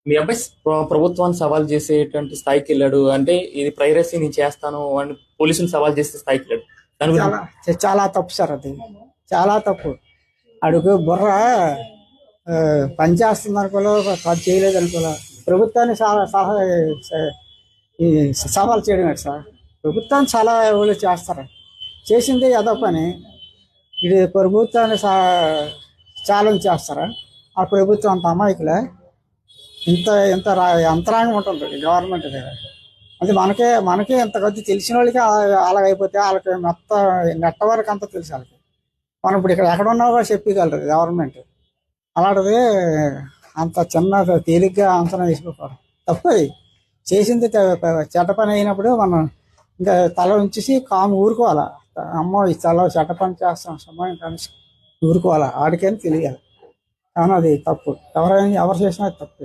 మీ అబ్బాయి ప్రభుత్వాన్ని సవాల్ చేసేటువంటి స్థాయికి వెళ్ళాడు అంటే ఇది ప్రైరసీ నేను చేస్తాను అని పోలీసులు సవాల్ చేసే స్థాయికి వెళ్ళాడు. దాని చాలా గురించి చాలా తప్పు సార్, అది చాలా తప్పు. అడుగు బుర్ర పని చేస్తుంది అనుకోలో, కాదు చేయలేదు అనుకోలే. ప్రభుత్వాన్ని ఈ సవాల్ చేయడం ఏంటి సార్? ప్రభుత్వాన్ని చాలా ఎవరు చేస్తారు, చేసింది ఏదో పని. ఇది ప్రభుత్వాన్ని ఛాలెంజ్ చేస్తారా? ఆ ప్రభుత్వం అంత అమాయకులే. ఇంత ఇంత యంత్రాంగం ఉంటుంది గవర్నమెంట్ దగ్గర. అది మనకే ఇంత కొద్ది తెలిసిన వాళ్ళకి అలాగైపోతే వాళ్ళకి మొత్తం నెట్వర్క్ అంతా తెలుసు వాళ్ళకి. మనం ఇప్పుడు ఇక్కడ ఎక్కడ ఉన్నా కూడా చెప్పగలరు గవర్నమెంట్. అలాంటిది అంత చిన్న తేలిగ్గా అంచనా తీసుకోకూడదు. తప్పది. చేసింది చెడ్డ పని అయినప్పుడు మనం ఇంకా తల ఉంచేసి కాము ఊరుకోవాలా. అమ్మో ఈ చాలా చెడ్డ పని చేస్తాం సమయం కలిసి ఊరుకోవాలా. ఆడికైనా తెలియాలి. కానీ అది తప్పు. ఎవరు చేసినా అది తప్పు.